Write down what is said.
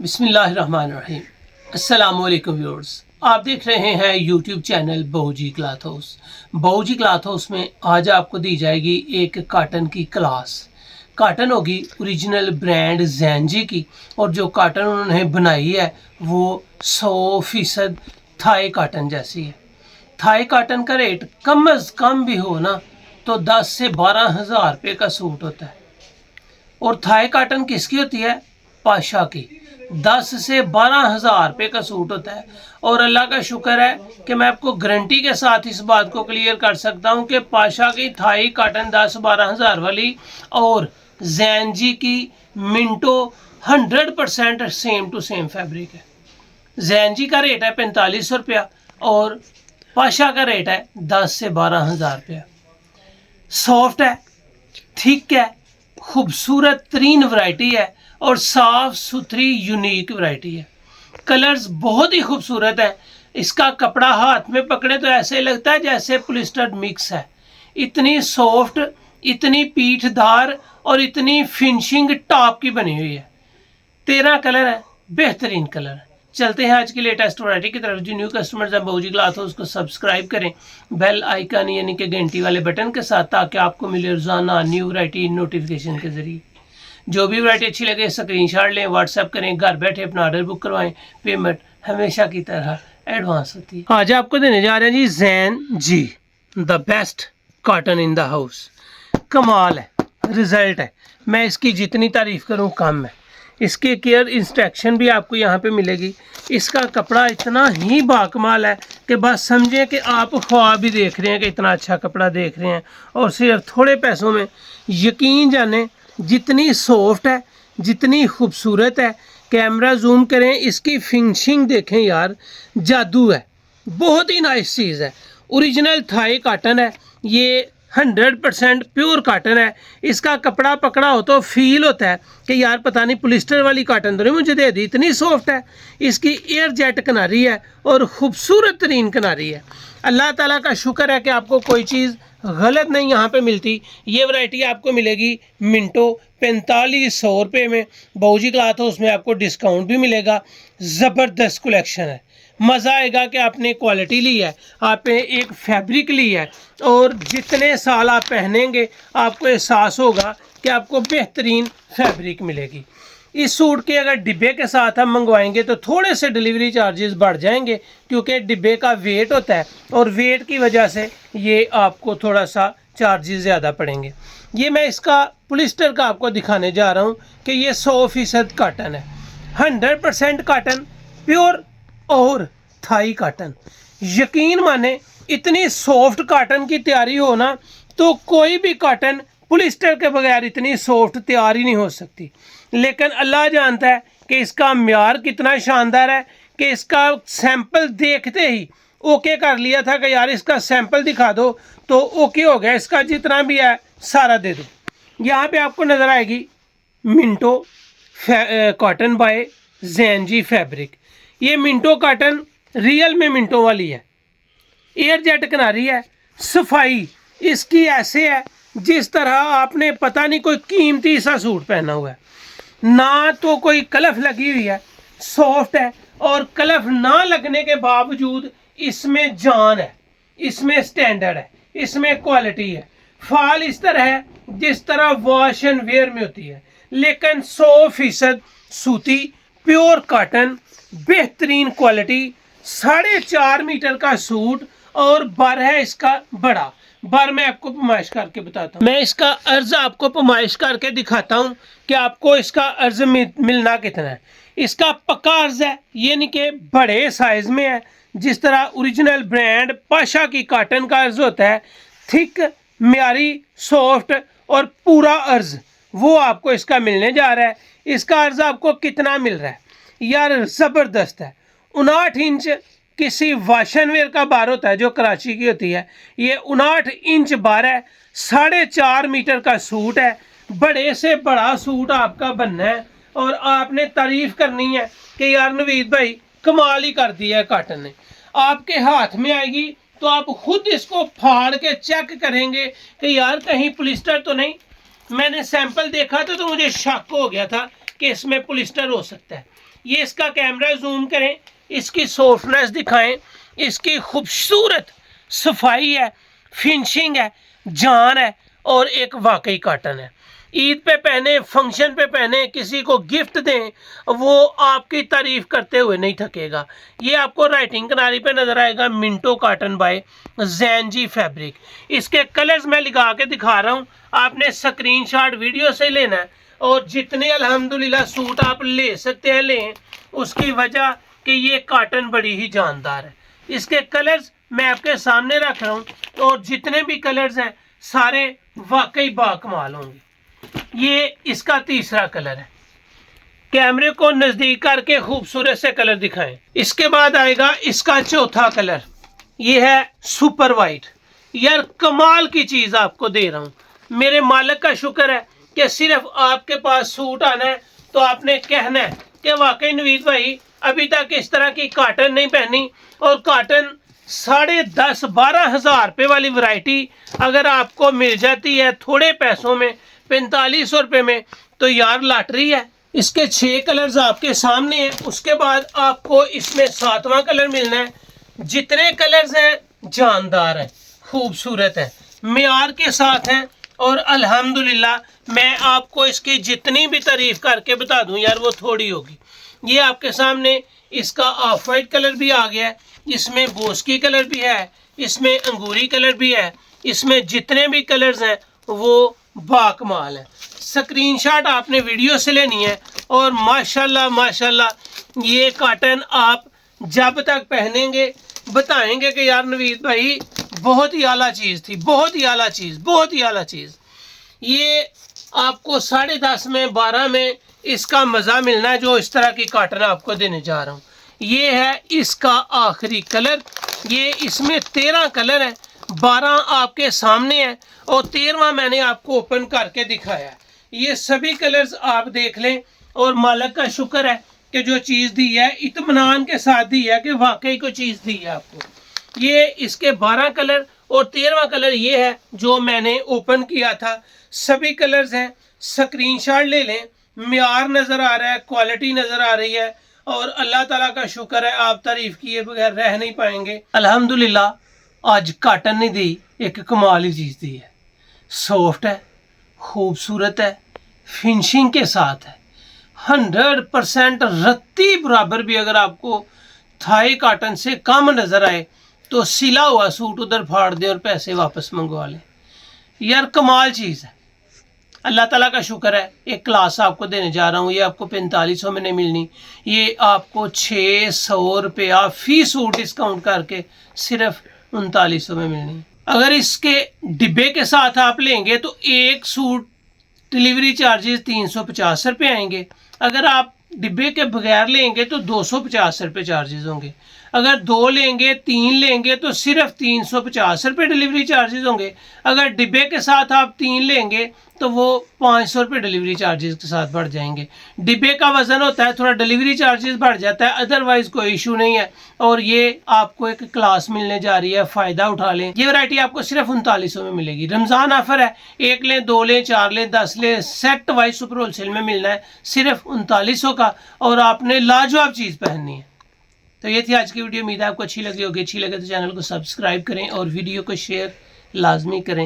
बिस्मिल्लाहिर्रहमानिर्रहीम। अस्सलामुअलैकुम व्यूअर्स, आप देख रहे हैं YouTube channel Bahuji cloth house. Bahuji cloth house में आज आपको दी जाएगी एक काटन की क्लास। काटन होगी ओरिजिनल ब्रांड ज़ैनजी की, और जो काटन उन्होंने बनाई है वो 100% थाई काटन जैसी है। थाई काटन का रेट कम अज़ कम भी हो ना तो 10 से 12 हज़ार रुपये का सूट होता है। और थाई काटन किसकी होती है? पाशा की। 10 से 12 हज़ार रुपये का सूट होता है। और अल्लाह का शुक्र है कि मैं आपको गारंटी के साथ इस बात को क्लियर कर सकता हूँ कि पाशा की थाई काटन 10-12 हज़ार वाली और ज़ैनजी की मिंटो 100% सेम टू सेम फैब्रिक है। ज़ैनजी का रेट है 4500 रुपया और पाशा का रेट है 10 से 12 हज़ार रुपया। सॉफ्ट है, थिक है, खूबसूरत तरीन वैरायटी है और साफ़ सुथरी यूनिक वैरायटी है। कलर्स बहुत ही खूबसूरत है। इसका कपड़ा हाथ में पकड़े तो ऐसे लगता है जैसे पॉलिस्टर मिक्स है। इतनी सॉफ्ट, इतनी पीठदार और इतनी फिनिशिंग टॉप की बनी हुई है। 13 कलर है, बेहतरीन कलर है। चलते हैं आज की लेटेस्ट वैरायटी की तरफ। जो न्यू कस्टमर्स हैं बहूजी क्लॉथ हाउस उसको सब्सक्राइब करें बेल आइकन यानी कि घंटी वाले बटन के साथ, ताकि आपको मिले रोजाना न्यू वैरायटी नोटिफिकेशन के जरिए। जो भी वैरायटी अच्छी लगे स्क्रीनशॉट लें, व्हाट्सएप करें, घर बैठे अपना ऑर्डर बुक करवाएं। पेमेंट हमेशा की तरह एडवांस होती है। आज आपको देने जा रहे हैं जी Zainji, the best cotton in the house. कमाल है, रिजल्ट है। मैं इसकी जितनी तारीफ करूँ कम है। इसके केयर इंस्ट्रक्शन भी आपको यहाँ पे मिलेगी। इसका कपड़ा इतना ही बाकमाल है कि बस समझें कि आप ख्वाब भी देख रहे हैं कि इतना अच्छा कपड़ा देख रहे हैं, और सिर्फ थोड़े पैसों में। यकीन जाने जितनी सॉफ्ट है, जितनी खूबसूरत है। कैमरा जूम करें, इसकी फिनिशिंग देखें यार, जादू है। बहुत ही नाइस चीज़ है। ओरिजिनल थाई काटन है ये, 100% प्योर काटन है। इसका कपड़ा पकड़ा हो तो फील होता है कि यार पता नहीं पॉलिस्टर वाली काटन तो नहीं मुझे दे दी, इतनी सॉफ्ट है। इसकी एयर जेट किनारी है और ख़ूबसूरत तरीन किनारी है। अल्लाह ताला का शुक्र है कि आपको कोई चीज़ गलत नहीं यहाँ पे मिलती। ये वैरायटी आपको मिलेगी मिंटो 4500 रुपये में। बहूजी क्लॉथ हाउस में आपको डिस्काउंट भी मिलेगा। ज़बरदस्त कलेक्शन है। मज़ा आएगा कि आपने क्वालिटी ली है, आपने एक फैब्रिक ली है, और जितने साल आप पहनेंगे आपको एहसास होगा कि आपको बेहतरीन फैब्रिक मिलेगी। इस सूट के अगर डिब्बे के साथ हम मंगवाएंगे तो थोड़े से डिलीवरी चार्जेस बढ़ जाएंगे, क्योंकि डिब्बे का वेट होता है और वेट की वजह से ये आपको थोड़ा सा चार्जेस ज़्यादा पड़ेंगे। ये मैं इसका पॉलिस्टर का आपको दिखाने जा रहा हूँ कि ये 100% काटन है। 100% काटन, प्योर और थाई काटन। यकीन माने इतनी सॉफ्ट काटन की तैयारी हो ना तो कोई भी काटन पॉलिस्टर के बगैर इतनी सॉफ्ट तैयार ही नहीं हो सकती। लेकिन अल्लाह जानता है कि इसका म्यार कितना शानदार है कि इसका सैंपल देखते ही ओके कर लिया था कि यार इसका सैंपल दिखा दो, तो ओके हो गया। इसका जितना भी है सारा दे दो। यहाँ पे आपको नज़र आएगी मिंटो कॉटन बाय ज़ैनजी फैब्रिक। ये मिंटो काटन रियल में मिंटो वाली है। एयर जेट किनारी है। सफाई इसकी ऐसे है जिस तरह आपने पता नहीं कोई कीमती सा सूट पहना हुआ है। ना तो कोई कलफ लगी हुई है, सॉफ्ट है, और कलफ ना लगने के बावजूद इसमें जान है, इसमें स्टैंडर्ड है, इसमें क्वालिटी है। फाल इस तरह है जिस तरह वॉश एंड वेयर में होती है, लेकिन 100% सूती प्योर काटन, बेहतरीन क्वालिटी। 4.5 मीटर का सूट और बर है इसका बड़ा। बर मैं आपको पमाइश करके बताता हूँ। मैं इसका अर्ज आपको पमाइश करके दिखाता हूँ कि आपको इसका अर्ज मिलना कितना है। इसका पक्का अर्ज है, ये नहीं कि बड़े साइज में है। जिस तरह ओरिजिनल ब्रांड पाशा की काटन का अर्ज होता है, थिक, म्यारी, सॉफ्ट और पूरा अर्ज, वो आपको इसका मिलने जा रहा है। इसका अर्ज आपको कितना मिल रहा है यार, ज़बरदस्त है। 59 इंच किसी वाशनवेयर का बार होता है जो कराची की होती है, ये 59 इंच बार है। 4.5 मीटर का सूट है। बड़े से बड़ा सूट आपका बनना है और आपने तारीफ करनी है कि यार नवीद भाई कमाल ही कर दिया है काटन ने। आपके हाथ में आएगी तो आप खुद इसको फाड़ के चेक करेंगे कि यार कहीं पॉलिस्टर तो नहीं। मैंने सैंपल देखा तो मुझे शक हो गया था कि इसमें पॉलिस्टर हो सकता है। ये इसका कैमरा जूम करें, इसकी सॉफ्टनेस दिखाएं, इसकी खूबसूरत सफाई है, फिनिशिंग है, जान है और एक वाकई कॉटन है। ईद पे पहने, फंक्शन पे पहने, किसी को गिफ्ट दें, वो आपकी तारीफ करते हुए नहीं थकेगा। ये आपको राइटिंग किनारे पे नजर आएगा, Minto cotton bye Gen Z fabric. इसके कलर्स मैं लगा के दिखा रहा हूँ, आपने स्क्रीनशॉट वीडियो से लेना है और जितने अल्हम्दुलिल्लाह सूट आप ले सकते हैं लें। उसकी वजह कि ये कॉटन बड़ी ही जानदार है। इसके कलर्स मैं आपके सामने रख रहा हूँ और जितने भी कलर्स हैं सारे वाकई बाकमाल होंगे। ये इसका तीसरा कलर है। कैमरे को नजदीक करके खूबसूरत से कलर दिखाएं। इसके बाद आएगा इसका चौथा कलर, ये है सुपर वाइट। यार कमाल की चीज आपको दे रहा हूं। मेरे मालिक का शुक्र है कि सिर्फ आपके पास सूट आना है तो आपने कहना है कि वाकई नवीद भाई अभी तक इस तरह की कॉटन नहीं पहनी। और कॉटन 10,500-12 हज़ार रुपये वाली वैरायटी अगर आपको मिल जाती है थोड़े पैसों में, 4500 रुपये में, तो यार लॉटरी है। इसके 6 कलर्स आपके सामने हैं। उसके बाद आपको इसमें 7वां कलर मिलना है। जितने कलर्स हैं जानदार है, खूबसूरत है, मेयार के साथ हैं और अल्हम्दुलिल्लाह मैं आपको इसकी जितनी भी तारीफ करके बता दूं यार वो थोड़ी होगी। ये आपके सामने इसका ऑफ वाइट कलर भी आ गया है, इसमें बोस्की कलर भी है, इसमें अंगूरी कलर भी है, इसमें जितने भी कलर्स हैं वो बाकमाल है। स्क्रीनशॉट आपने वीडियो से लेनी है और माशाल्लाह माशाल्लाह ये कॉटन आप जब तक पहनेंगे बताएंगे कि यार नवीद भाई बहुत ही आला चीज़ थी, बहुत ही आला चीज़, बहुत ही आला चीज़। ये आपको 10:30 में 12 में इसका मज़ा मिलना है जो इस तरह की कॉटन आपको देने जा रहा हूँ। ये है इसका आखिरी कलर। ये इसमें 13 कलर है, 12 आपके सामने है और 13वां मैंने आपको ओपन करके दिखाया है। ये सभी कलर्स आप देख लें और मालिक का शुक्र है कि जो चीज़ दी है इत्मीनान के साथ दी है कि वाकई कोई चीज़ दी है आपको। ये इसके 12 कलर और 13वां कलर ये है जो मैंने ओपन किया था। सभी कलर्स हैं, स्क्रीनशॉट ले लें। म्यार नज़र आ रहा है, क्वालिटी नज़र आ रही है और अल्लाह ताला का शुक्र है, आप तारीफ किए बगैर रह नहीं पाएंगे। अल्हम्दुलिल्लाह आज कॉटन ने दी एक कमाल ही चीज़ दी है। सॉफ्ट है, खूबसूरत है, फिनिशिंग के साथ है, 100% रत्ती बराबर भी अगर आपको थाई कॉटन से कम नज़र आए तो सिला हुआ सूट उधर फाड़ दे और पैसे वापस मंगवा लें। यार कमाल चीज़ है। अल्लाह ताला का शुक्र है एक क्लास आपको देने जा रहा हूँ। ये आपको 4500 में नहीं मिलनी, ये आपको 600 रुपया फी सूट डिस्काउंट करके सिर्फ 3900 में मिलनी। अगर इसके डिब्बे के साथ आप लेंगे तो एक सूट डिलीवरी चार्जेस 350 रुपये आएंगे। अगर आप डिब्बे के बगैर लेंगे तो 250 रुपये चार्जेस होंगे। अगर 2 लेंगे 3 लेंगे तो सिर्फ 350 रुपये डिलीवरी चार्जेस होंगे। अगर डिब्बे के साथ आप 3 लेंगे तो वो 500 रुपये डिलीवरी चार्जेस के साथ बढ़ जाएंगे। डिब्बे का वज़न होता है, थोड़ा डिलीवरी चार्जेस बढ़ जाता है, अदरवाइज़ कोई इशू नहीं है। और ये आपको एक क्लास मिलने जा रही है, फ़ायदा उठा लें। ये वैरायटी आपको सिर्फ 3900 में मिलेगी। रमज़ान ऑफर है, 1 लें 2 लें 4 लें 10 लें, सेट वाइज सुपर होलसेल में मिलना है सिर्फ 3900 का और आपने लाजवाब चीज़ पहननी है। तो ये थी आज की वीडियो। उम्मीद है आपको अच्छी लगी होगी। अच्छी लगे तो चैनल को सब्सक्राइब करें और वीडियो को शेयर लाजमी करें।